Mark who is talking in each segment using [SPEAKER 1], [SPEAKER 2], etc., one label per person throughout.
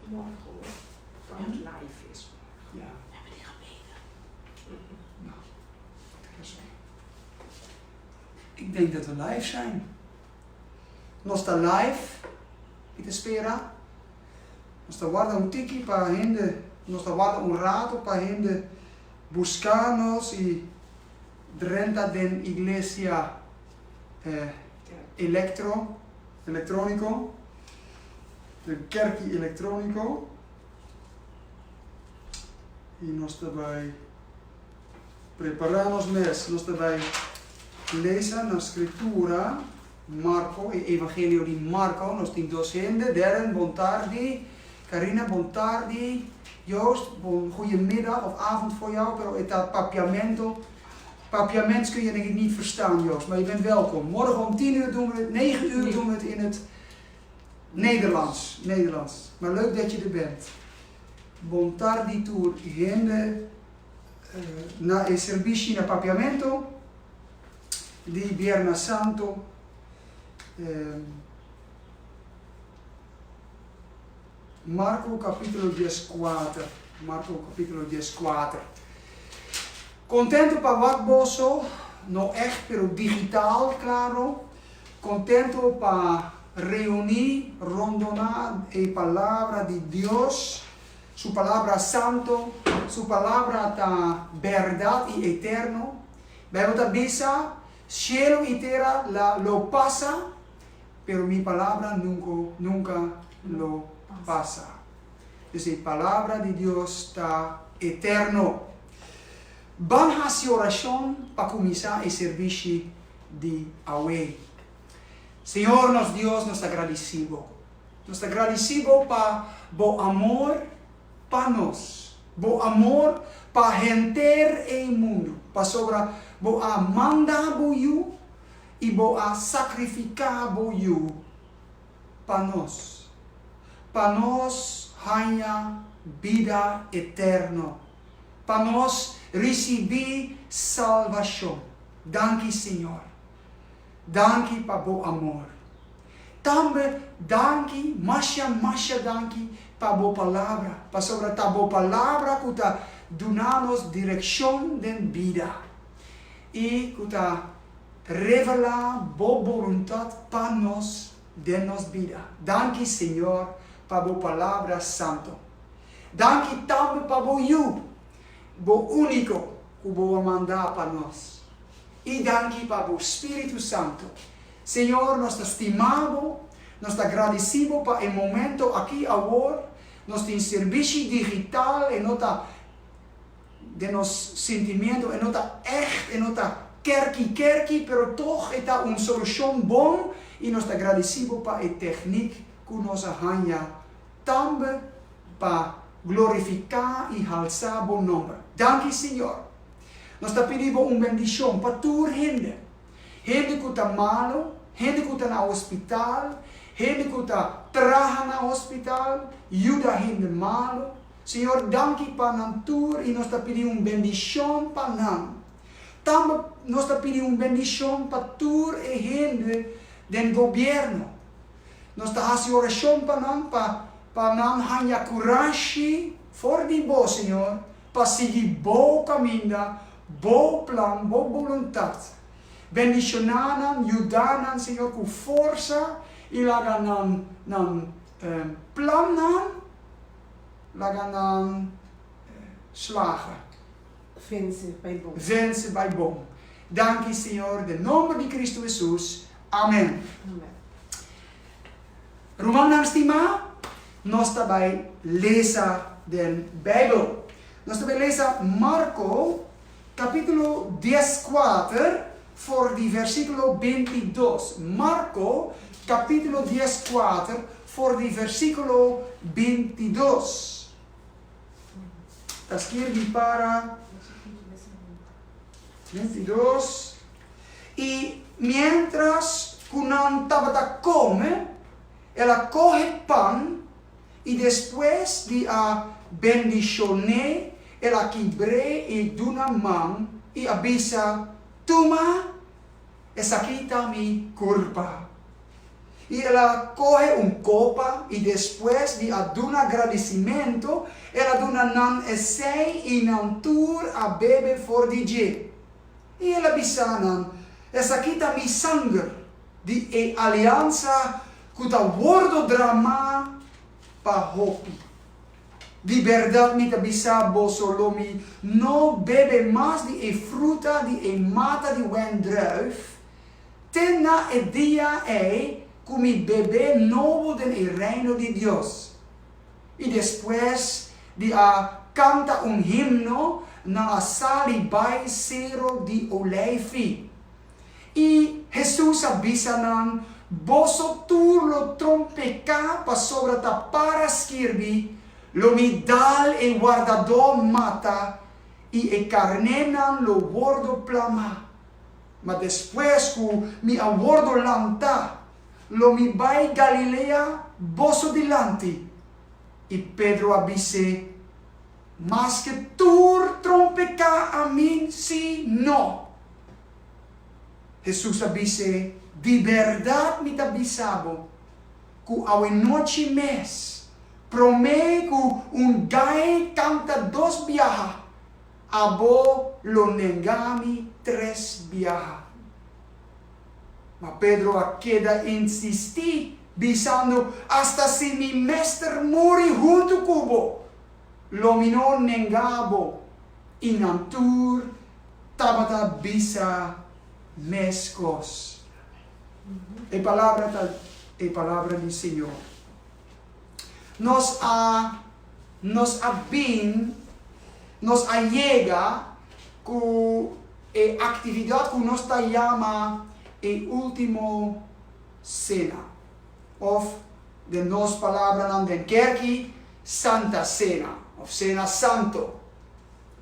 [SPEAKER 1] Morgen hoor. Van het live is.
[SPEAKER 2] Ja.
[SPEAKER 1] Hebben die gebeden?
[SPEAKER 2] Nou, dat is zo. Ik denk dat we live zijn. Nós está live, e espera. Nós está guarda tiki para gente, nós está guarda rato para gente buscarnos e renta den iglesia electrónico, de kerkie electrónico. E nós também preparamos mes, nós também lezen na escritura Marco, e Evangelio di Marco, nós temos docenten, Darren, Bontardi, Carina, Bontardi, Joost, goedemiddag of avond voor jou, pero het papiamento. Papiaments kun je denk ik niet verstaan, Joost, maar je bent welkom. Morgen om 10 uur doen we het, 9 uur doen we het in het Nederlands. Maar leuk dat je er bent. Bontardi tour gente na e servizi na papiamento di Viernes Santo. Marco capítulo 14. Marco capítulo 14. Contento para wat bosso, no echt, pero digital, claro. Contento para reunir, rondonar a palabra de Dios, su palabra santo, su palabra ta verdad y eterno. Bijvoorbeeld bisa, cielo y tierra lo pasa, pero mi palabra nunca lo pasa. Dus la palabra de Dios está eterno. Van hacia oración para comenzar el servicio de hoy. Señor, nos Dios, nos agradecido. Nos agradecido para bo amor para nós. Bo amor para gente el mundo. Para sobra bo a mandar bo you e bo a sacrificar bo you para nós. Para nós hanya vida eterna. Para nós receber salvação. Danke, Senhor. Danke para bo amor. Também danke, masha danke para bo palavra. Para sobre ta bo palavra que ta donanos direção de vida. E que ta revela bo voluntad para nós de nos vida. Danke, Senhor, para bo palavra santo. Danke também para bo you. Bo único que vou mandar para nós. E danke para o Espírito Santo. Senhor, nós estimamos, nós agradecemos para o momento aqui agora. Nós temos serviço digital e nota de nos sentimento, e nota echt, e nota kerkie, pero toch é uma solução bom e nós agradecemos para a técnica que nós arranja também para glorificar e alçar bom nome. Danke, Senhor. Nós pedimos uma bendição para toda gente. Gente que está malo, gente que está no hospital, gente que está trabalha no hospital, ajuda a gente malo. Senhor, danke para nós e nós pedimos uma bendição para nós. Também nós pedimos uma bendição para toda a gente do governo. Nós fazemos oração para nós, para nós hanya coragem for de bo, Senhor, para seguir bom caminho, bom plano, boa vontade. Bendicionar, ajudar, Senhor, com força e lagar plannen, lagar slagen. Vencer bij bom. Dank je, Senhor, de nome de Cristo Jesus. Amen. Romana estima, nós também lezen den Bijbel. Nós também lezen Marco, capítulo 14, voor die versículo 22. Marco, capítulo 14, voor die versículo 22. Está escrito para 22. E mientras Cunan estava come, ela coge pan e depois de a bendicionar, ela quebre e duna mão e avisa: toma, essa aqui está minha culpa. E ela coge copa e depois de dar um agradecimento, ela dá nan essay e nan tour a bebe for DJ. E ela bisa essa aqui tá mi sangue de aliança que tá wordo drama pa hopi. De verdade me tá bisa bosolomi no bebe mais de fruta de mata de wendruif. Tena dia como bebê novo do reino de Deus. E depois de canta himno na sala baixeiro de Oleifi. E Jesus avisa nan boso turlo trompeca pa sobra ta para skirbi lo mi dal e guardador mata e carnenan lo bordo plama. Mas depois que me abordo lanta, lo mi vai Galilea boso dilante. E Pedro avise, mas que tur trompeca a mim si no. Jesus avise, de verdade me avisavo, que ao noite mês, promete que gai canta 2 viaja, abo lo negami 3 viaja. Mas Pedro queda insistir, dizendo, hasta se mi mestre morre junto cubo, lo mino negabo, e nantur tabata bisa mescos. É palavra do Senhor. Nos allega com a atividade que nós chama a última cena. Of de nos palavras na den kerk Santa Cena, of Cena Santo.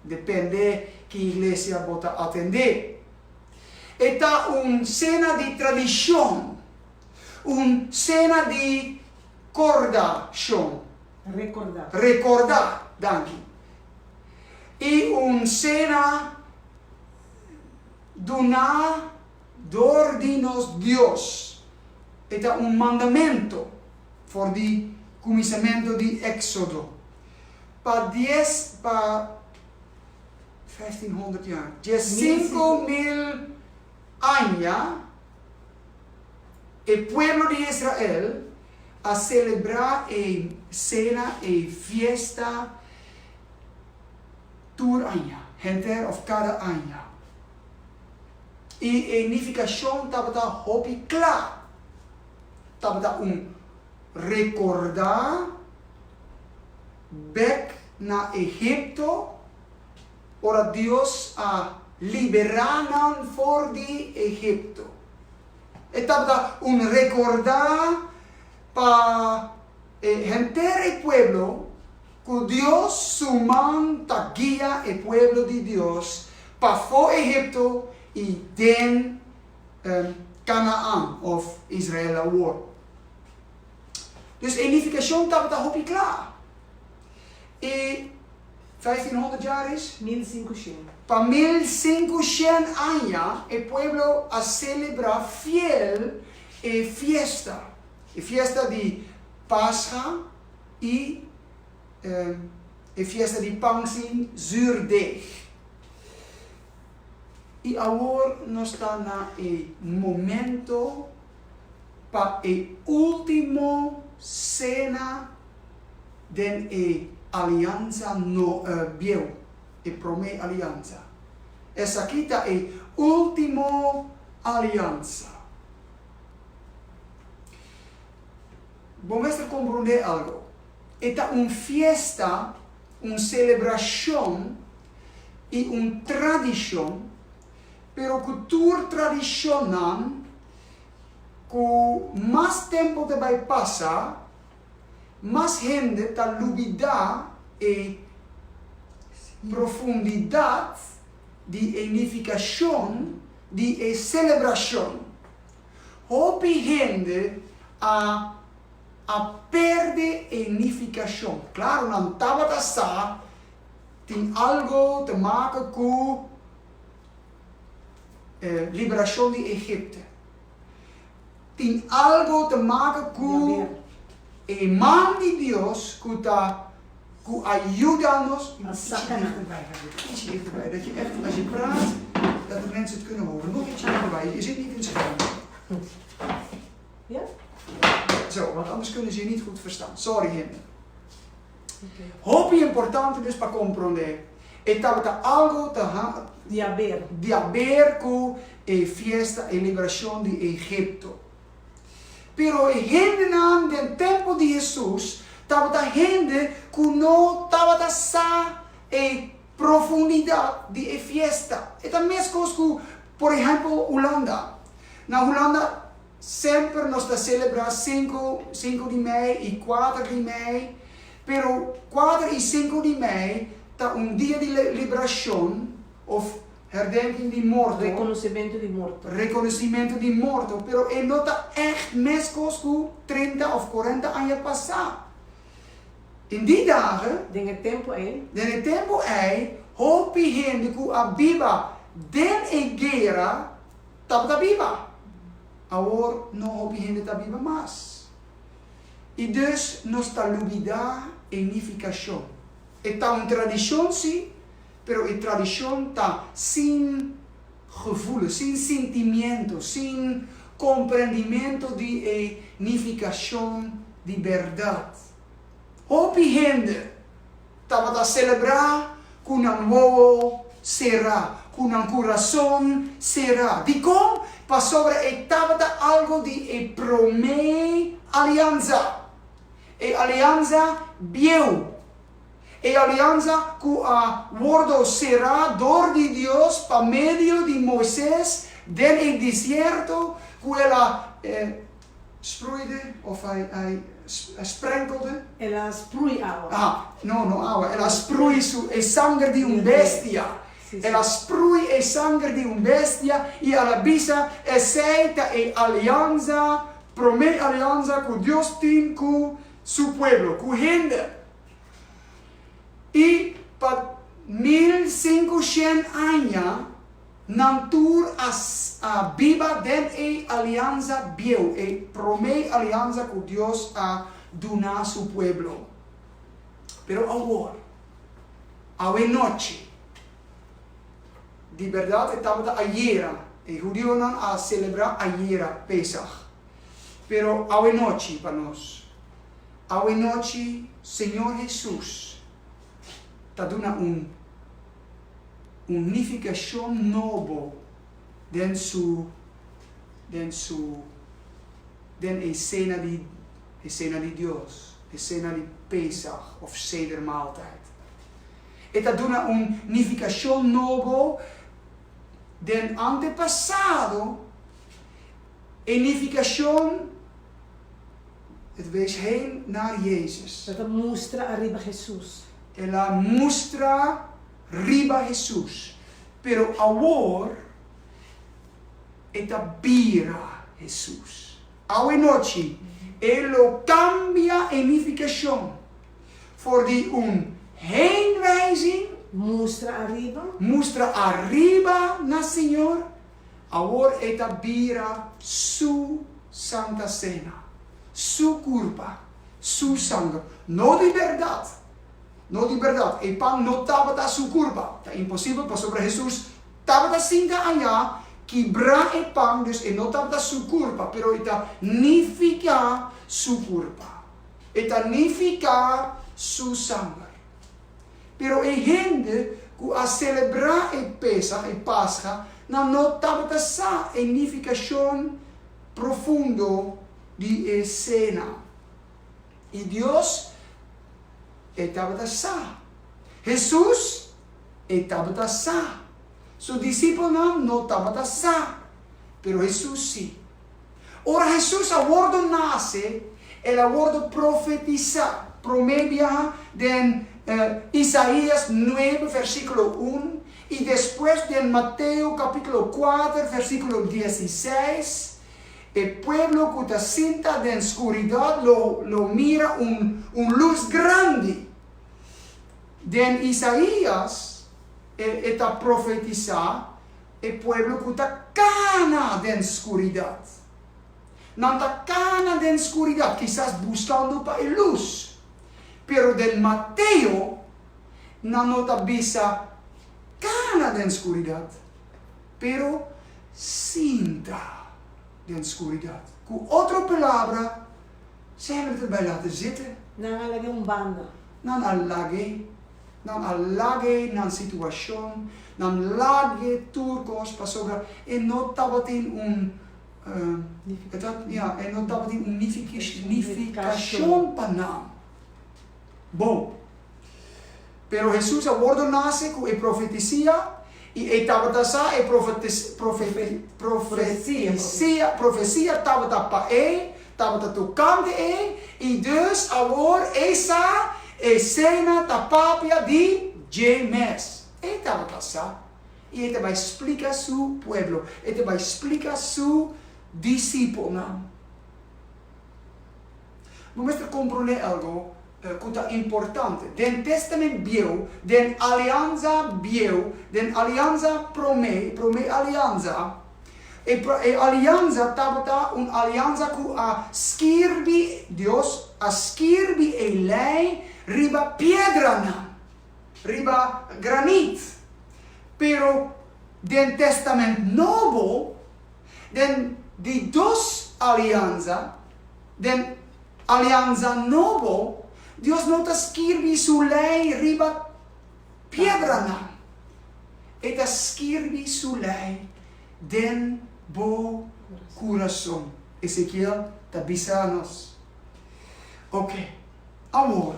[SPEAKER 2] Depende que igreja bota atender. Está cena de tradição, cena de recordação. Recordar, danke. E cena donador de nos Deus. Está mandamento por o começamento de Éxodo. Para 1500 anos, 5.000 anos, o povo de Israel a celebrar a cena e fiesta todo ano, entre of cada ano. E a unificação estava hopi claro. Estava recordar back na Egipto, ora Deus a liberaram for de Egipto. Estava recordar para o pueblo que Deus suman ta guia o pueblo de Deus para for Egipto e den Canaã of Israel a war. Dus a unificação estava hopi klaar. E 1500 jaar is?
[SPEAKER 1] 1500.
[SPEAKER 2] Para 1500 anos, o pueblo a celebrar fiel a fiesta. A fiesta de Pascha e a fiesta de Pãozinho zuurdeeg. E agora nós estamos no momento para a última cena da aliança no Biel, a primeira aliança. Essa aqui está a última aliança. Vamos compreender algo. Está uma fiesta, uma celebração e uma tradição, pero cultura tradicional que mais tempo te vai passar, mais gente está duvida e profundidade de unificação, de celebração. Hopi gente a perder a unificação. Claro, não estava assim, tem algo te maken com liberação de Egipto. tiene algo te maken con el man de Dios que ayudarnos. Ietsje dichterbij, dat je echt, als je praat, dat de mensen het kunnen horen. Nog ietsje dichterbij, je zit niet in het scherm.
[SPEAKER 3] Ja?
[SPEAKER 2] Zo, want anders kunnen ze je niet goed verstaan. Sorry, Hinder. Hopi importante dus para comprender. Estaba algo
[SPEAKER 3] De
[SPEAKER 2] haber con fiesta y liberación de Egipto. Pero gente en el tiempo de Jesús, estaba gente que no estaba sa en profundidad de fiesta. E também as coisas que, por exemplo, Holanda. Na Holanda sempre nós celebramos 5 de maio e 4 de maio. Pero 4 e 5 de maio está dia de liberação of herdenking de morto.
[SPEAKER 3] Reconhecimento de morto.
[SPEAKER 2] Reconhecimento de morto. Pero ele não está echt mais coisas que 30 of 40 anos passar. In die dagen,
[SPEAKER 3] Den tempo
[SPEAKER 2] é, hopi gente que a Bíblia den guerra estava da Bíblia. Agora não hopi gente da Bíblia mais. E dus nós está olvidar a unificação. Está uma tradição sim, pero a tradição está sem gevoelens, sem sentimento, sem compreendimento de unificação de verdade. Hopi gente estava a celebrar com um novo será, com um coração será. De como? Para sobre estava algo de promei aliança. E aliança viu. E aliança que a word será dor de Deus para meio de Moisés del deserto que ela sproeide of hij sprenkelde.
[SPEAKER 3] Ela sprui água.
[SPEAKER 2] No agua. Ela sprui el sangue de una bestia. Ela sprui el sangue de una bestia y ela avisa aceita alianza, promete alianza que Dios tiene con su pueblo, con gente. Y para 1500 años, Nantur a Bíblia den aliança viu, promete aliança que Deus a donar a su pueblo. Pero agora, a noite, de verdade estava ayer, e judíos não a celebrar ayer Pesach. Pero a noite para nós, a noite, Senhor Jesus, está dando unificação nova dentro a cena de Deus, a cena de Pesach of Seder maaltijd. Está dando unificação nova den antepassado, unificação het wees heen naar Jezus.
[SPEAKER 3] Dat mostra arriba Jesus.
[SPEAKER 2] Ela mostra riba Jesus. Pero agora está bira Jesus. Hoje noite, ele cambia a unificação. Voor die heenwijzing.
[SPEAKER 3] Mostra
[SPEAKER 2] arriba na Senhor. Agora está bira su Santa Cena. Su culpa. Su sangue. No de verdade. No de verdade. E pan não estava da sua culpa. É impossível para sobre Jesus. Estava da cinta allá. Quebrar e pan. Dus não estava da sua culpa. Pero está nificar sua culpa. Está nificar su sangue. Pero a gente que a celebrar e Pesach e Pascha não estava da sa unificação profundo de cena. E Deus estava da sa. Jesus estava da sa. Su discípulo não estava da sa. Pero Jesus sim. Ora Jesus agora nasce, ele agora profetiza. Promedia de Isaías 9, versículo 1, y después de Mateo capítulo 4, versículo 16, el pueblo que está cinta de oscuridad lo mira un luz grande. De Isaías está profetizado el pueblo que está cana de oscuridad. não está cana de escuridão, quizás buscando para a luz. Pero de Mateo, não está bisa cana de escuridão, pero sinta de escuridão. Com outra palavra, se hebben het erbij laten zitten.
[SPEAKER 3] Nangalagay banda.
[SPEAKER 2] Não alage na situação, não lage turcos para sobra, e não estava tendo unificação para não. Bom, pero Jesus aborda nasce com a profecia e estava dessa a profecia estava para estava tocando e dus agora essa é cena da papia de James. Ele estava dessa e ele vai explicar seu pueblo, ele vai explicar seu discípulo. Vamos compreender algo que é importante. Den testamento viejo, den aliança viejo, den aliança prome aliança. E aliança estava uma aliança com a skirbi Deus, a skirbi e lei riba pedra, riba granito. Pero den testamento novo, den de dos aliança, den aliança novo, Deus não está skirbi su lei riba pedra, está skirbi su lei den bo coração. Ezequiel está avisando-nos. Ok, amor.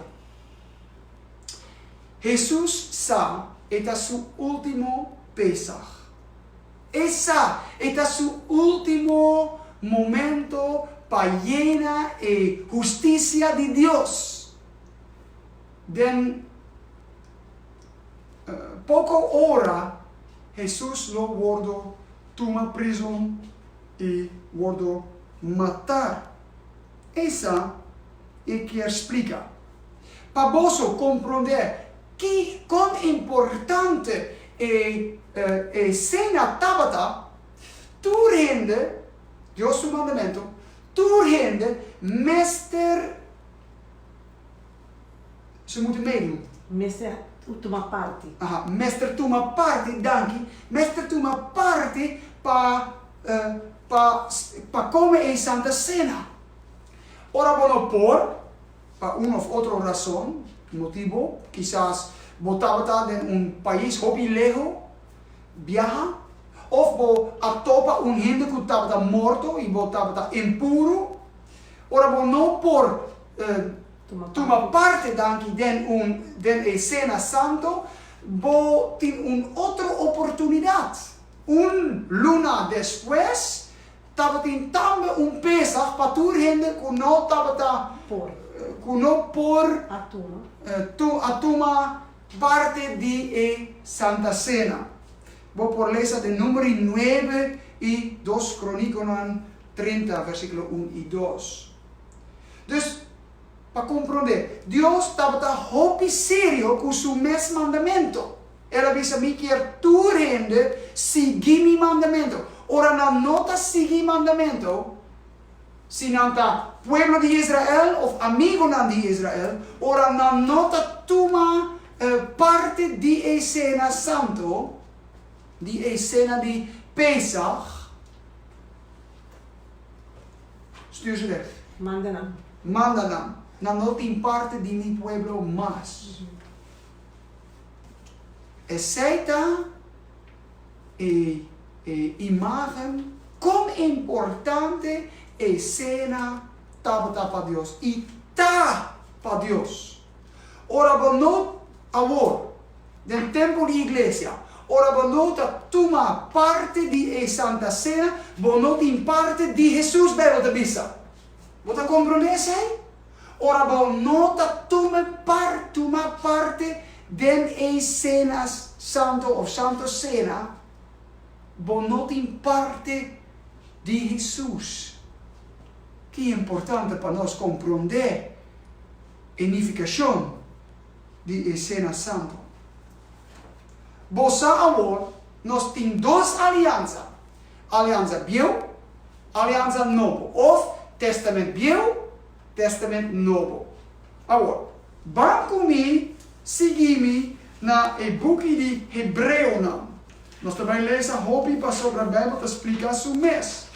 [SPEAKER 2] Jesus sa está su último Pesach. Essa está su último momento para llenar a justiça de Deus. Den pouca hora Jesus lo guardou toma prisão e guardou matar. Essa é que explica. Para você compreender que quão importante é cena Tabata, tu rende, Deus o mandamento, tu rende, mestre, se muito meio.
[SPEAKER 3] Mestre, última parte.
[SPEAKER 2] Mestre toma parte, danke. Mestre toma parte para comer a Santa Cena. Ora, bueno, para uma ou outra razão, motivo, quizás botava em país hobby lejos, viaja, ou atopa gente que estava morto e botava impuro. Ora, bueno, por toma parte danke den cena santo, bo tem outra oportunidade. Luna depois, estava tem também Pesach para tu gente que não estava por atuma parte de Santa Cena. Vou por ler de número 9 e 2 Crónicas 30, versículo 1 e 2. Dus, para compreender, Deus estava muito sério com seu mesmo mandamento. Ela disse a mim que tu rende seguir meu mandamento. Ora, não está seguir mandamento, se não está pueblo de Israel ou amigo de Israel, ora não está toma parte de cena santo, de cena de Pesach. Stuur ze weg.
[SPEAKER 3] Manda
[SPEAKER 2] não tem parte de meu pueblo mais. Aceita e imagem quão importante é cena estava para Deus e está para Deus. Ora, não agora, no templo de igreja, ora, não toma parte de Santa Cena, não tem parte de Jesus belo de bisa. Você compreende isso? Ora, não toma parte de cenas santo ou santo cena, não tem parte de Jesus. Que é importante para nós compreender a unificação de cena santo. Você agora, nós temos duas alianças. Aliança Bio, aliança novo. Of testamento viejo, testamento novo. Agora, vamos comigo, seguir-me na book de Hebreu. Nós também lemos a roupa sobre a Bíblia para explicar isso mês.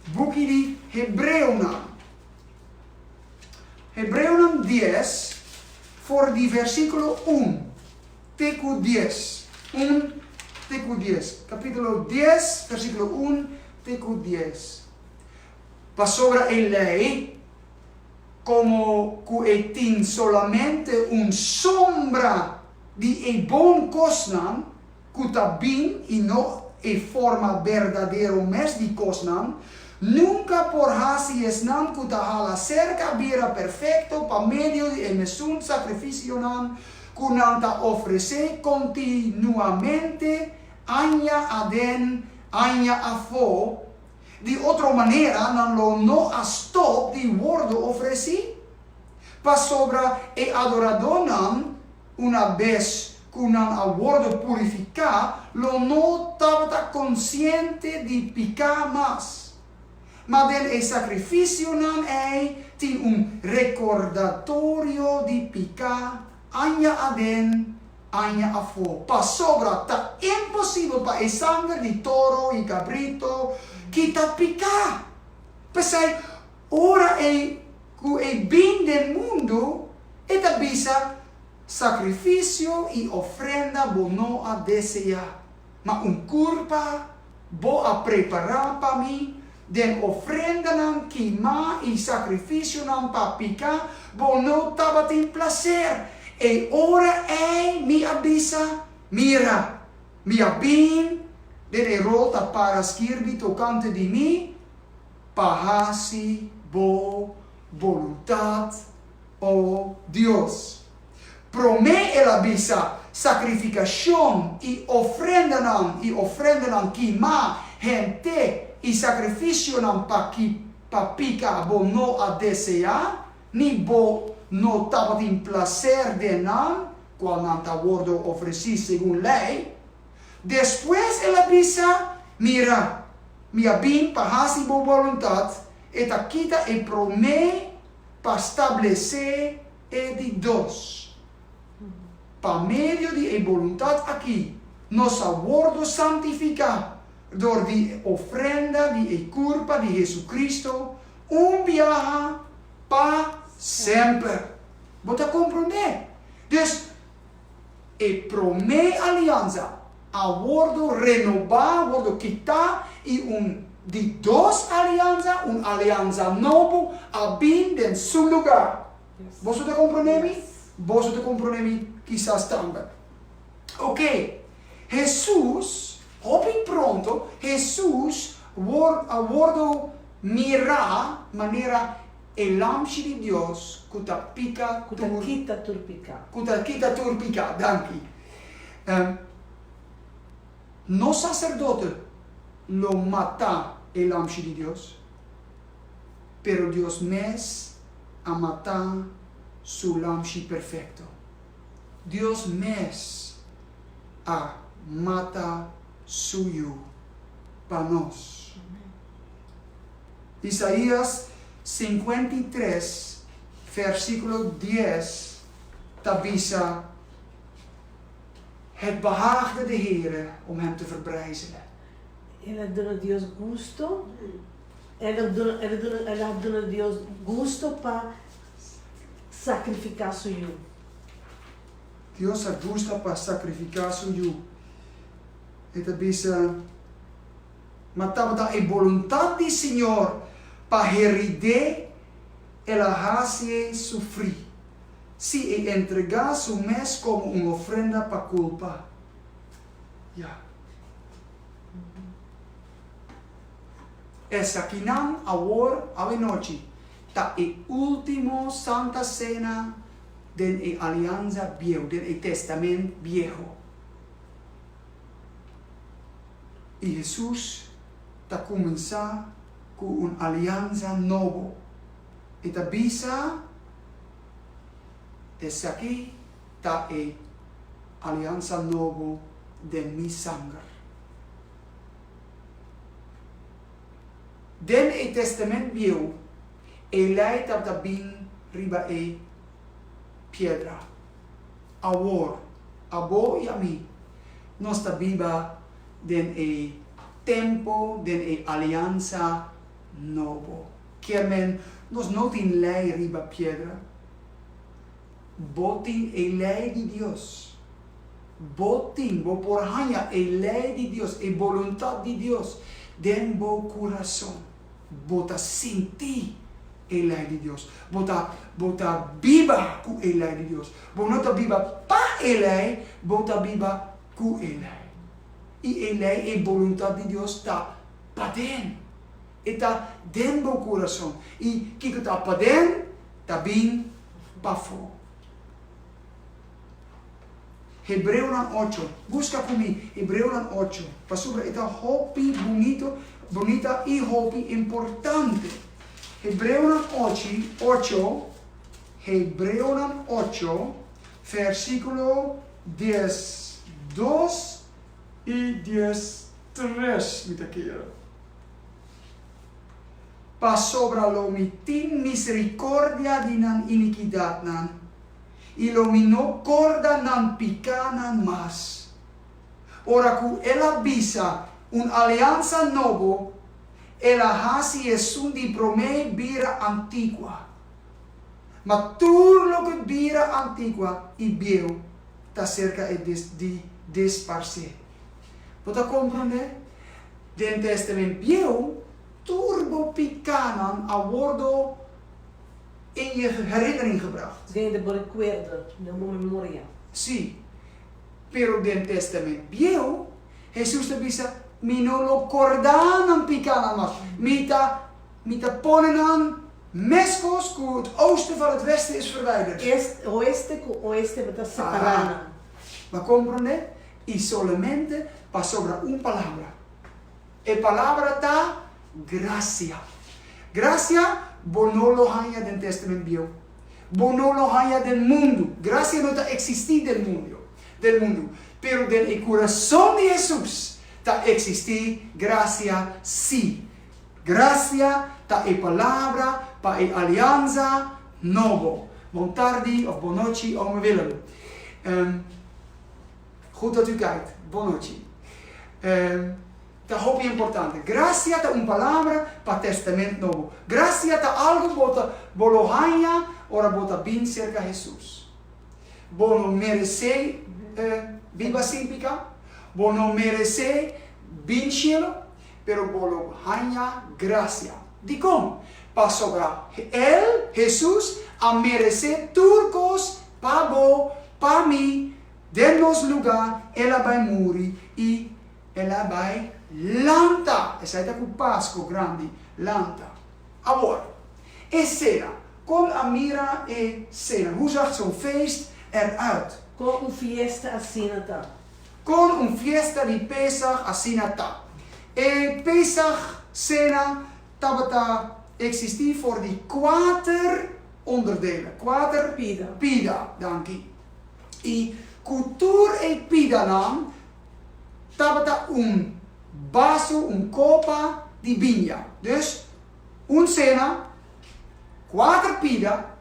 [SPEAKER 2] Book de Hebreu. Hebreu 10, for de versículo 1. Teco 10. 1, teco 10. Capítulo 10, versículo 1, teco 10. Para sobre a lei, como que tem solamente sombra de bom cosnan, que está bem e não é forma verdadeira mes de cosnan, nunca por hasi esnan que está cerca vira perfeito para meio de emesun sacrifício nan, que não está oferecer continuamente, aña aden, aña afo. De outra maneira, não a stop de wordo ofereci. Para sobra e adorador não, uma vez que não a wordo purificar, não estava consciente de picar mais. Mas o sacrifício não tem recordatório de picar, aña aden, aña afo. Para sobra, está impossível para o sangue de toro e cabrito, kita picar. Pasal ora que é bem do mundo, eta bisa sacrifício e ofrenda não a desejar. Mas culpa vou a preparar para mim, den ofrenda não queimar e sacrifício não para picar, não estava tem prazer. E ora me avisa, mira, minha bem, de rota para escrever tocante de mim, para si boa vontade, oh Deus. Promete ela bisa sacrificação e ofrenda não queimar gente e sacrifício não para picar não a desejar, nem não estava em prazer de não, qual não está wordo oferecido segundo lei. Depois ela pensa, mira, minha bem para fazer boa vontade, e aqui e promete para estabelecer de dois. Para meio de vontade aqui, nossa wordo santificar, door de ofrenda de culpa de Jesus Cristo, viaje para sempre. Você compreende? Dus, promete aliança. A wordo renovar, wordo quitar e de dois alianças, aliança novo, a bem em seu lugar. Você te compreende? Você te compreende? Quizás também. Ok. Jesus, bem pronto, Jesus, a wordo mirar, maneira, el lamche de Deus, que ta pica,
[SPEAKER 3] que te quita turpicar.
[SPEAKER 2] Que te quita turpicar, danke. No sacerdote lo mata el lamche de Dios, pero Dios mes a matar su lamche perfecto. Dios mes a mata suyo para nós. Isaías 53, versículo 10, tabisa het behaagde de Heere om hem te verbrijzelen.
[SPEAKER 3] Ela dona Deus gosto, ela dona Deus gosto para sacrificar suyo.
[SPEAKER 2] Deus a gusta para sacrificar suyo. E tabisa matava a vontade do Senhor para heride ela hace sofrer. Se entregar su mes como uma ofrenda para culpa. Yeah. Essa aqui não, a noite, tá a última Santa Cena da Aliança Vieja, do Testamento Viejo. E Jesus está começando com uma aliança nova. E está bisa, essa aqui está a aliança nova de mi sangue. Den e testament bio, e lei tabta bin riba e piedra. Awor, abo e ami, nos tabiba den e tempo, den e alianza novo. Kermen, nos notin lei riba piedra. Botin e lei di Dios. Botin, bo por hanya e lei di Dios, e voluntad di Dios, den bo corazón. Bota sinti e lei di Dios. Bota biba cu e lei di Dios. Bonota biba pa e lei, bota biba cu e lei. E lei e voluntad di Dios ta paden. E ta den bo corazón. E kiko ta paden, ta bin pafo. Hebreu 8, busca comigo, Hebreu 8, pasubra esta hopi bonita e hopi importante. Hebreu 8, Hebreu 8, versículo 10, 2 e 10, 3, mita kera. Pasobra lo mitin misericordia dinan iniquidad nan. E lo mino corda nan picanan mas. Ora cu ela bisa un alianza novo, ela hasi esun di prome bira antigua. Ma tur lo que bira antigua e bieu ta cerca e di disparse. Pota comprende? Den testament bieu turbo picanan a bordo in je herinnering gebracht.
[SPEAKER 3] De recuerdo, de memoria.
[SPEAKER 2] Sí, pero del testamento viejo, Jesús te dice, mi no lo cordanan picanan más. Mita ponenan mescos, que het oosten van het westen is verwijderd.
[SPEAKER 3] Oeste con oeste está separada.
[SPEAKER 2] ¿Me comprende? Y solamente pa sobra un palabra. E palabra ta gracia. Gracia bono lo hanya del testamento bio. Bono lo hanya del mundo. Gracia no ta existir del mundo. Pero del corazón de Jesús ta existir gracia sí. Gracia ta e palabra pa e alianza novo. Bon tardi of bonochi ome Willem. Goed dat u kijkt. Bonochi. Ta hopi importante. Gracia ta un palabra pa testamento novo. Gracia ta algo bota bolohaña ora bota bin cerca Jesús. Bono merece biba simpica. Bono merece bin cielo. Pero bolohaña gracia. Di com? Pa sobra él, Jesús, a merecer turcos, pabo, pa mi, denos lugar, ela vai muri e ela vai lanta. Essa é com Páscoa grande, lanta. Agora, e cena, com a mira e cena. Hoe zag zo'n feest eruit?
[SPEAKER 3] Com fiesta assim tá.
[SPEAKER 2] Com fiesta de Pesach assim tá. E Pesach cena tabata existie voor die 4 onderdelen. 4 pida, dank e cultuur e pida nam tabata vaso, copa di vinha. Dus cena, 4 pida,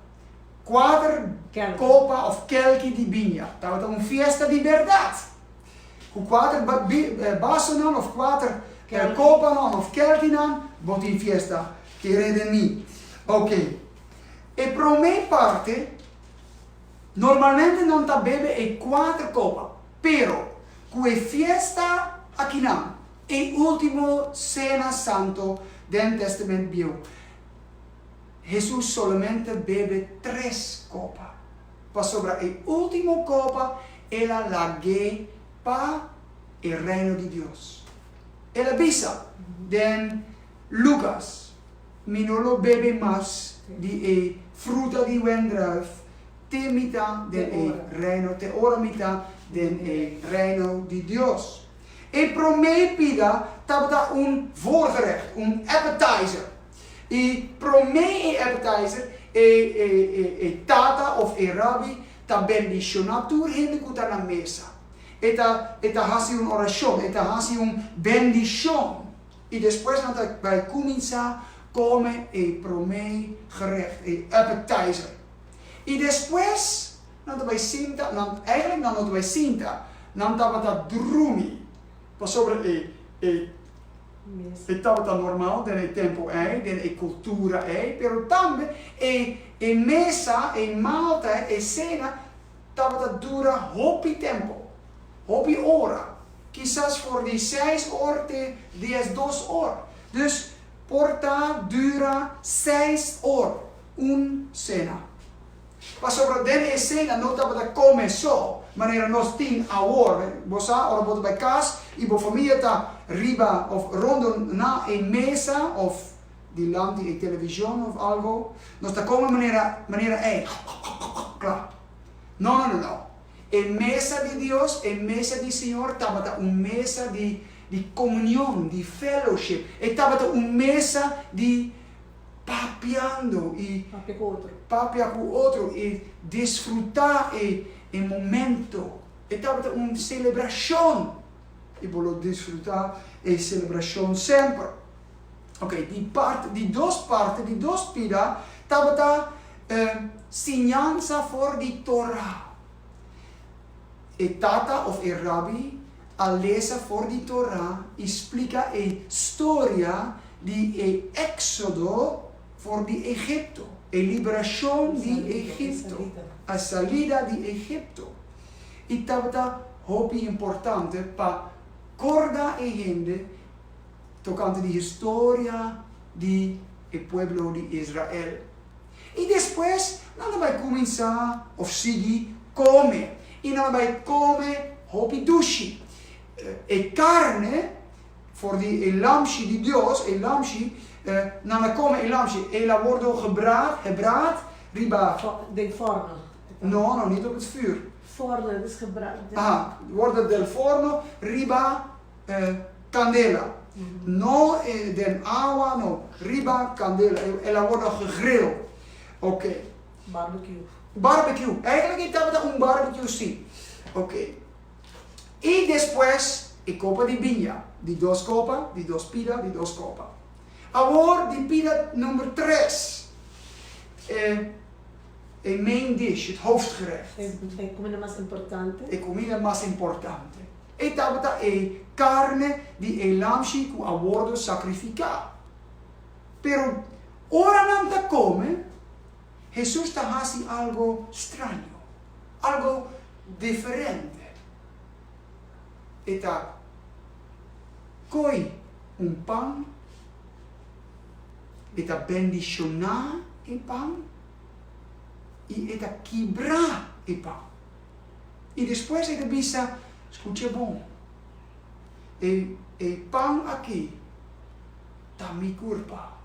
[SPEAKER 2] 4 copa of kelki di vinha. Tabata fiesta di verdad. 4 vaso nam of 4 copa nam of kelki nam, botin fiesta. Querede mi. Ok. E pro me parte, normalmente non ta bebe e 4 copa, pero que fiesta aqui nam, e último cena santo del testamento bio. Jesús solamente bebe 3 copa. Pa sobra e último copa, ela lague pa el reino de Dios. Ela bisa den Lucas. Minolo bebe mas di fruta di wendruif te mita den reino, te ora mita den reino di Dios. E pro me pida tabata un voorgerecht, un appetizer. E pro me appetizer e tata of rabbi ta bendicionatur hinde kuta na mesa. Eta hasi un oración, eta hasi un bendición. E depois nós vai começar a comer o primeiro gerecht, o appetizer. E depois nós vai sentar, eigenlijk nós vai sentar, nós vai dormir. Sobre estava normal, den tempo den cultura pero também a mesa, a malta, a cena, estava dura hopi tempo, hopi hora. Quizás voor die 6 horas te 10, 2 horas. Dus porta dura 6 horas, cena. Mas sobre den cena não estava começou. Wanneer nós tien hoor, você ora bota bij casa, e a família está riba of rondom na een mesa of die land die televisão of algo, nós está como maneira claro. Não. A mesa de Deus, a mesa do Senhor, estava uma mesa de comunhão, de fellowship, estava uma mesa de papeando e papear com o outro e desfrutar em momento. Estava uma celebração. E vou desfrutar a celebração sempre. Ok, de duas partes, de duas piras, estava ensinança for de Torah. E tata of e rabbi, a lesa for de Torah, explica a história de Éxodo for de Egipto. A liberação de Egipto. A salida de Egipto. E estava muito importante para recordar a gente tocante de história do povo de Israel. E depois, nós vamos começar a seguir comer. E nós vamos comer hopi dushi. A carne, voor die lamsje de Deus, a lamsje, nós comemos a lamsje. Ela wordt gebraad, riba.
[SPEAKER 3] De forno.
[SPEAKER 2] No, niet op het vuur.
[SPEAKER 3] Forno, dat is gebraad.
[SPEAKER 2] Wordt del forno, riba candela. No den agua, no. Riba candela. Ela wordt gegrild. Oké. Barbecue. Eigenlijk is dat een barbecue sim. Oké. E depois, a copa de vinho. Die dos copas, die dos pida, die dos copas. Agora, die pida número 3. A main dish, het hoofdgerecht.
[SPEAKER 3] A comida mais importante.
[SPEAKER 2] A comida mais importante. E tava a carne de el lamshi que abordo sacrificar. Pero, ora não ta come, Jesus está fazendo algo estranho, algo diferente. E tá, coi pão, e tá bendicionar o pão, e tá quebrar o pão. E depois ele bisa, escute bom, e pão aqui, tá mi culpa.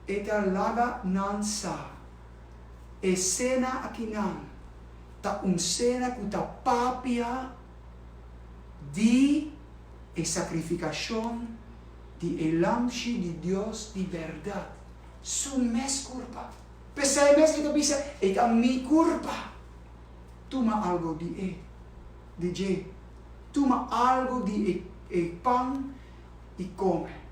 [SPEAKER 2] E tá laga não sa, e cena aqui não, tá cena que tá papia de a sacrificação de el lamshi de Deus de verdade. Su mes culpa. Pesai mes kita bisa, eta mi culpa. Toma algo de J. Toma algo de pão e come.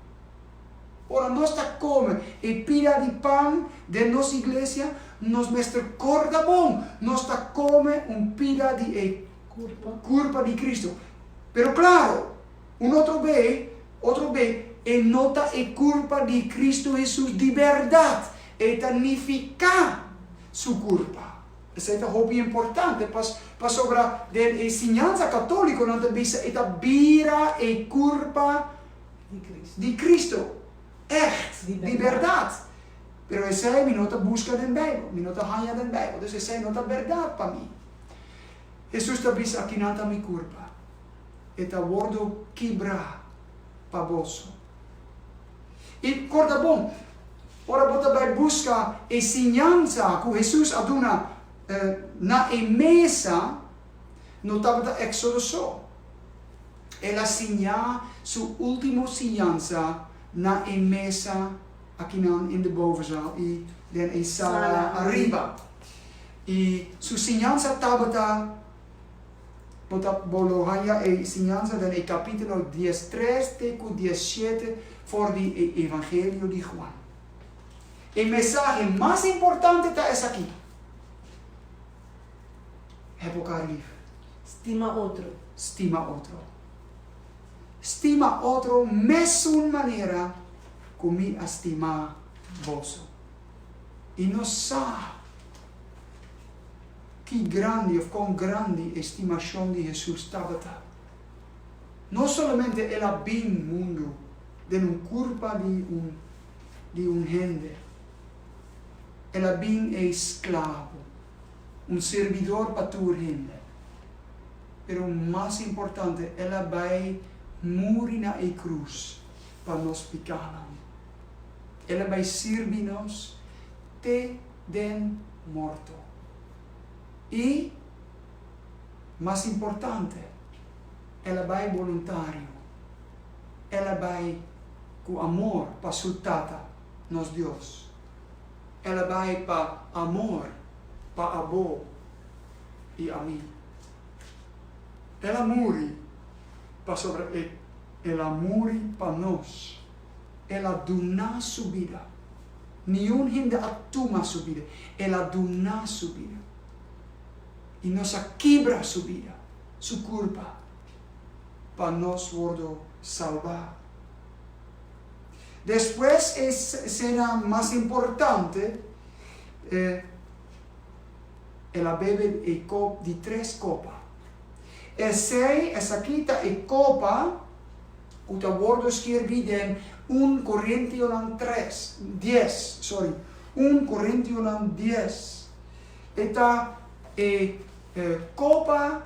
[SPEAKER 2] Ora, nós está come e pira de pão de nossa igreja, nos mestre corda bom. Nós está come pira de culpa de Cristo. Pero claro, outro bem, e nota a culpa de Cristo Jesus de verdade. E tanifica sua culpa. Isso é muito importante. Para sobre a ensinança católica, não te bisa, e vira a culpa de Cristo. Echt, de verdade. Pero essa é a minha busca da Bíblia, minha hanha da Bíblia. Então essa é a verdade para mim. Jesus te bisa aqui não está minha culpa. E está wordo quebrar para você. E corda bom, ora bota vai buscar a ensinança que Jesus aduna na mesa no estava Éxodo só. Ela ensinou sua última ensinança na mesa aqui in de bovenzaal e dan sala arriba. E sua ensinança estava Bolohaya e enseñanza del capítulo 13, teco 17, voor die evangelio de Juan. El mensaje más importante está aquí. Heb elkaar lief.
[SPEAKER 3] Estima outro.
[SPEAKER 2] Stima otro. Stima otro mesma manera como me estima vos. E não sabe que grande ou quão grande estimação de Jesus estava. Não somente ela bem mundo de culpa de gente. Ela bem escravo, servidor para tua gente. Pero o mais importante, ela vai morrer na cruz para nos pecados. Ela vai servir-nos te den morto. E, mais importante, ela vai voluntário. Ela vai com amor para sua tata, nos Deus. Ela vai para amor para avô e a mim. Ela morre para sobre ela morre para nós. Ela dona sua vida. Nenhum ainda atuma sua vida. Ela dona sua vida. E nos quebra sua vida, sua culpa, para nós poder salvar. Depois, a cena mais importante, ela bebe de 3 copas. Essa aqui está a copa, o word escrevido em 1 Coríntios 10. 1 Coríntios 10. Está a copa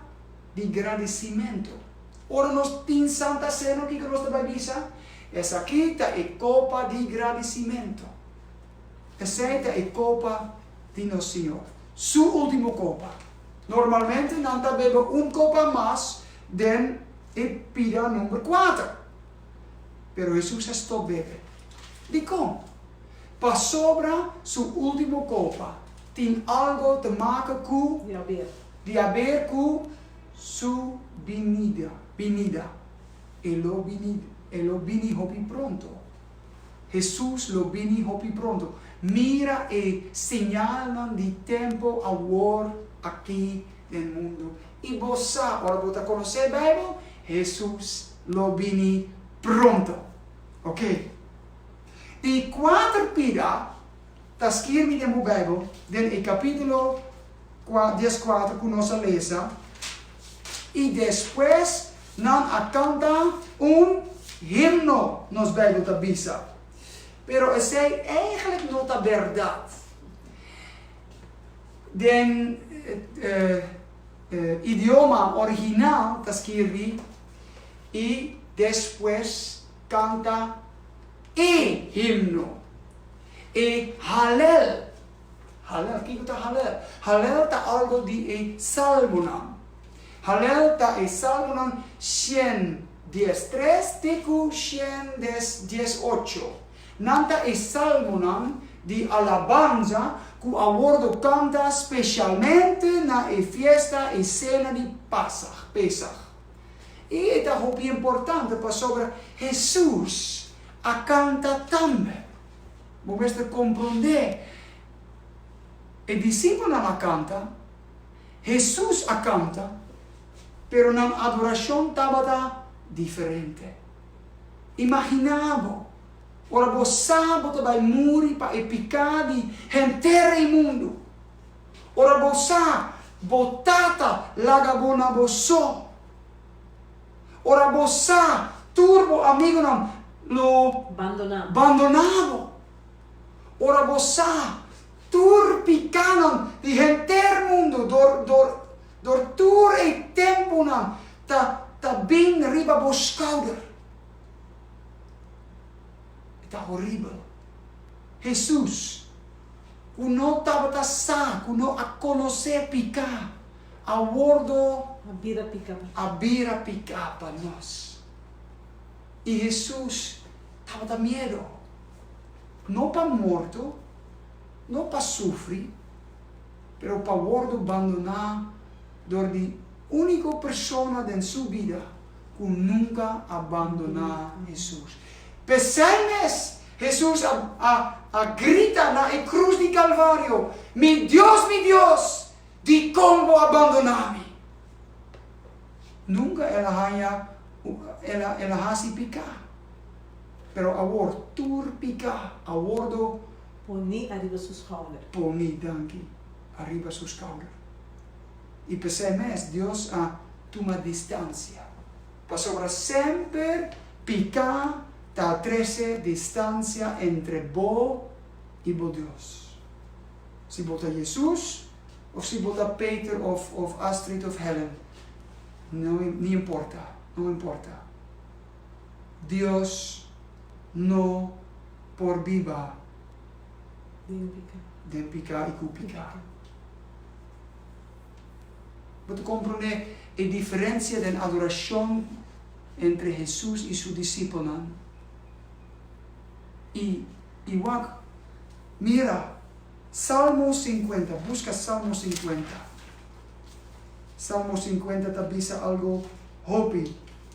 [SPEAKER 2] de agradecimento. Ora, nós temos Santa Cena que nós devemos. Essa aqui está a copa de agradecimento. Essa é a copa de nosso Senhor. Sua última copa. Normalmente, não bebe copa mais do que pida número 4. Pero Jesus está bebe. De como? Para sobra sua última copa, tem algo te maken com de haver com sua vinida. Ele vini hopi pronto. Jesus lo vini hopi pronto. Mira e señalan de tempo agora aqui no mundo. E você, agora você conhece a Bíblia? Jesus lo vini pronto. Ok? E 4 pida, está escrito na Bíblia, no capítulo 14, que nós lemos. E depois, não canta himno nos Bíblia da Bisa. Pero essa é eigenlijk não a verdade. Den idioma original está escrito e depois canta himno. E Hallel. Hallel, o que é Hallel? Hallel está algo de salmo. Hallel está salmo 113, teco 118. Nanta é salmo de alabanza que a bordo canta especialmente na fiesta e cena de Pesach. E é muito importante para sobre Jesus a canta também. Vamos compreender. O discípulo não a canta, Jesus a canta, pero na adoração estava diferente. Imaginava. Ora você vai morrer para o pecado inteiro do mundo. Ora você botata lagabona você. Ora você turbo amigo não lo abandonado. Ora você turpicanan de inteiro mundo dor tur e tempo não tá bem riba boscauder. Está horrível. Jesus, que não estava sã, que não a conhecer picar, a bordo a vira picar para nós. E Jesus estava com medo. Não para morto, não para sofrer, mas para bordo abandonar dor de única persona en su vida que nunca abandonó a Jesús. Percebes, Jesús grita na cruz de Calvario, mi Dios, de como abandonarme. Nunca ela hace picar. Pero agora, tur picar, agora
[SPEAKER 3] Poni arriba sus schouders.
[SPEAKER 2] poni danki, arriba su schouder. E percebes, Deus toma distância. Para sobra sempre picar, tá trece distância entre bo e bo Deus. Se bota Jesus, ou se bota Peter, of Astrid, of Helen. Não importa, não importa. Deus não por viva de picar e cupicar. Você compreende a diferença da adoração entre Jesus e seus discípulos? E mira, Salmo 50, busca Salmo 50. Salmo 50 te avisa algo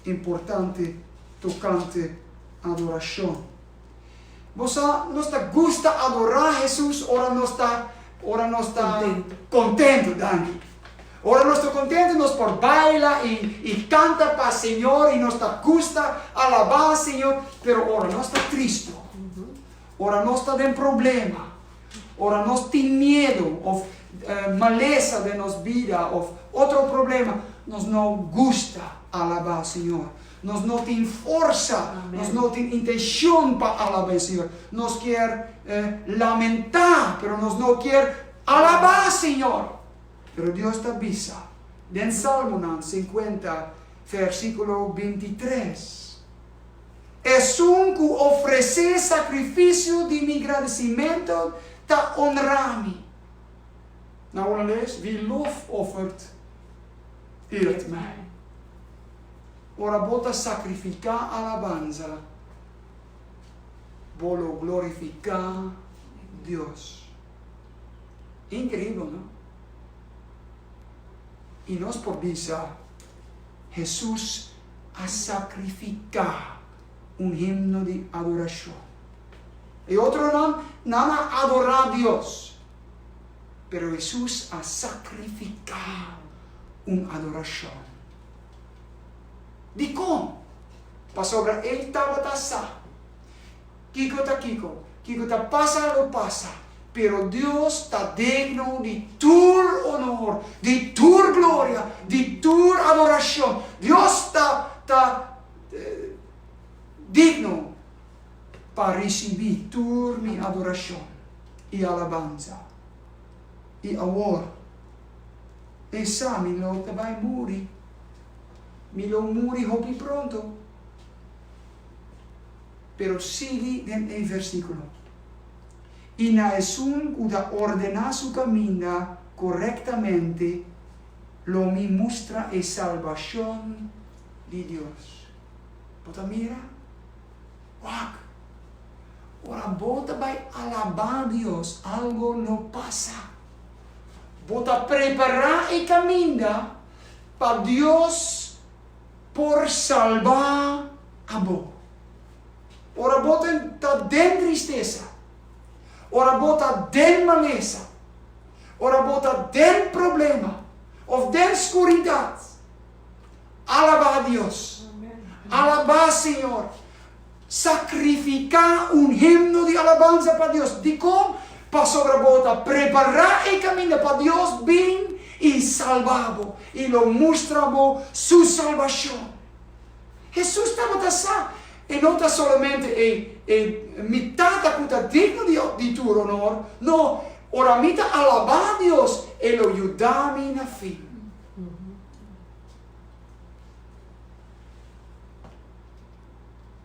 [SPEAKER 2] importante, tocante adoração. Você não gusta adorar Jesus, ora não está contente, Dani. Ora não está contente, nós por baila e canta para o Senhor e nos gusta alabar o Senhor, pero ora não está triste. Ora não está em problema. Ora não tem medo ou maleza de nos vida ou outro problema. Nós não gusta alabar o Senhor. Nós não temos força, nós não temos intenção para alabar o Senhor. Nós queremos lamentar, mas nós não queremos alabar o Senhor. Pero Deus te avisa, en Salmo 50, versículo 23. Es que ofrecer sacrifício de mi agradecimento te honrar-me. Nou, holandês, wie lof offert, eert mij. Ora bota sacrificar alabanza, volo glorificar Deus. Incrível, não? E nós por visa, Jesus a sacrificar himno de adoração. E outro não a adorar a Deus, pero Jesus a sacrificar adoração. De como? Para sobre ele estava taçar. Kiko tá passa. Pero Deus está digno de tu honor, de tu glória, de tu adoração. Deus está digno para receber minha adoração e alabanza. E agora, essa milota vai morrer. Milo morrer hopi pronto. Pero sigue en versículo. Y na es cuda ordena su camino correctamente, lo me muestra la salvación de Dios. Bota mira, ora bota vai alabar a Dios, algo no pasa. Bota preparar el camino para Dios por salvar a vos. Ora bota den tristeza. Ora bota den maleza, ora bota den problema, of den escuridão. Alaba a Deus, alaba a Senhor, sacrificar himno de alabanza para Deus. De como? Para sobre a bota preparar o caminho para Deus vir e salvar-vos, e lo mostrar-vos sua salvação. Jesus estava assim. E não está somente mitad da puta digno de tu honor, no, ora mita alabar a Deus e lo ayudar-me na fé.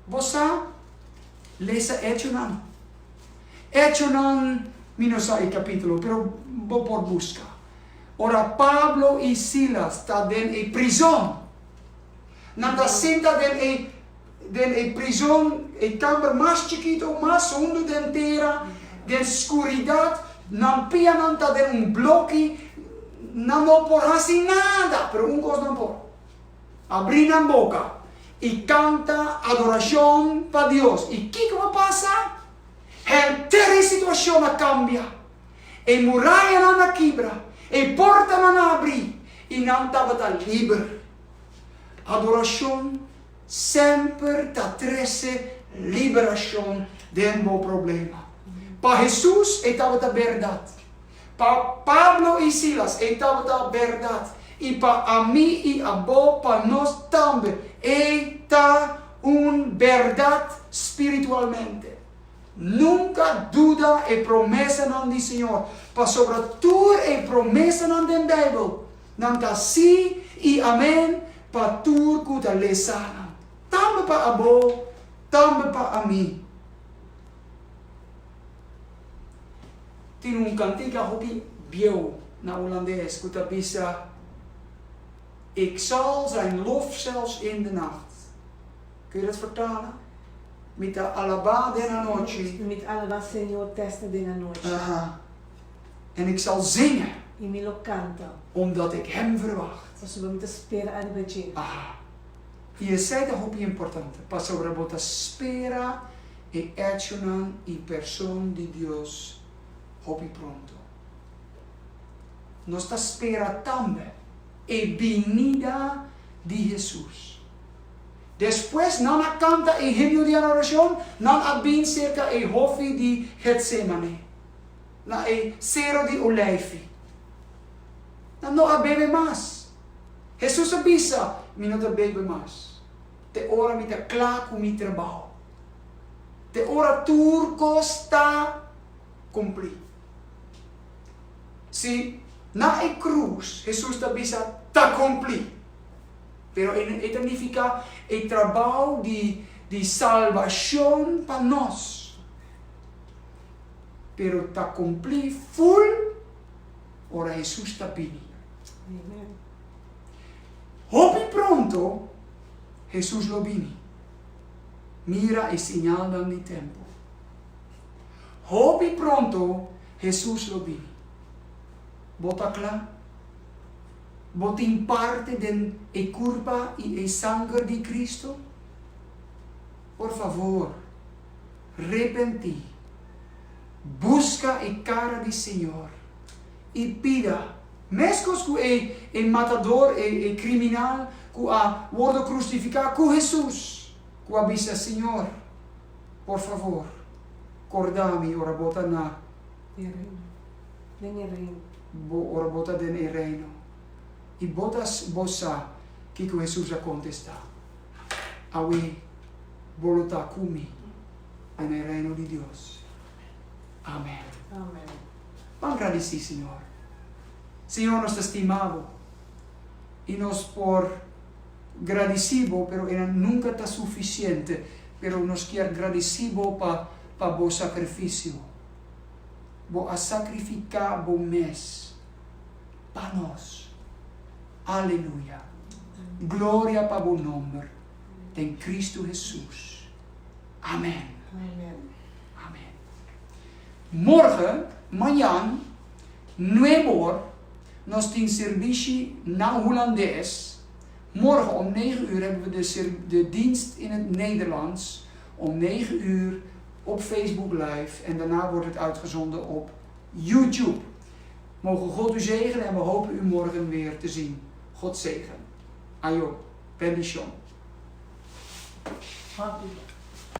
[SPEAKER 2] Você lesa Hechos não? Hechos não, não sei o capítulo, pero vou por busca. Ora Pablo e Silas estão em prisão. Não está sentado en prisión, el cámara más chiquito, más hondo de entera, de oscuridad, no piananta de bloque, não por assim nada, pero um coisa não por. Abrir a boca e canta adoração para Deus. E o que vai passar? A inteira situação cambia. E muralha não quebra. E porta não abre. E não estava livre. Adoração sempre traz liberação dentro do problema. Para Jesus, estava a verdade. Para Pablo e Silas, estava a verdade. E para mim e a vós, para nós também, está uma verdade espiritualmente. Nunca duda e promessa não do Senhor. Para sobretudo e promessa não da Bíblia. Não está sim e amém para tudo que está lesando. Também para a vós, também para mim. Tem cantiga hobby bio na Hollandees que está bisa. Ik zal zijn lof zelfs in de nacht. Kun je dat vertalen? Met de alaba della noche.
[SPEAKER 3] Met alaba Senhor testa della noche.
[SPEAKER 2] En ik zal zingen.
[SPEAKER 3] E me lo canta.
[SPEAKER 2] Omdat ik hem verwacht.
[SPEAKER 3] Nós vamos esperar a regina.
[SPEAKER 2] E essa é muito importante. Para sobre a espera e acionar e persona de Deus hobby pronto. Nós espera também e venida de Jesus. Depois não canta e hino de adoração, não abin cerca e hofi de Getsemane, na e cero de Oleife. Não abebe mais. Jesus avisa, me não abebe mais. Te ora me te klaar com mi trabalho. Te ora turco está cumprir. Se na cruz, Jesus avisa, está cumprir. Pero isso significa o trabalho de salvação para nós. Pero está cumprir full, ora Jesus está vindo. Hopi pronto, Jesus lo vini. Mira e sinal de tempo. Hopi pronto, Jesus lo vini. Bota claro? Bota em parte de curva e sangue de Cristo? Por favor, repenti. Busca a cara do Senhor. E pida. Mesmo que é matador, é criminal, que a word crucificado com Jesus. Que avisa, Senhor, por favor, acordame, ora bota na. Ora bota den reino. E botas bossa que Jesus já contesta. Awe volta kumi no reino de Deus. Amém.
[SPEAKER 3] Amém.
[SPEAKER 2] Vamos agradecer, Senhor. Senhor, nós te estimamos. E nós por agradecido, pero nunca está suficiente. Pero nós quer agradecido para o sacrifício. Vou sacrificar o mês para nós. Aleluia. Glória para o nome de Cristo Jesus. Amém.
[SPEAKER 3] Amém.
[SPEAKER 2] Amém. Morgen, amanhã, 9 horas, nós temos serviço na Hollandees. Morgen om 9 uur hebben we de dienst in het Nederlands. Om 9 uur op Facebook Live. En daarna wordt het uitgezonden op YouTube. Mogen God u zegenen en we hopen u morgen weer te zien. God zegen. Ayo. Bendition.
[SPEAKER 3] Amém.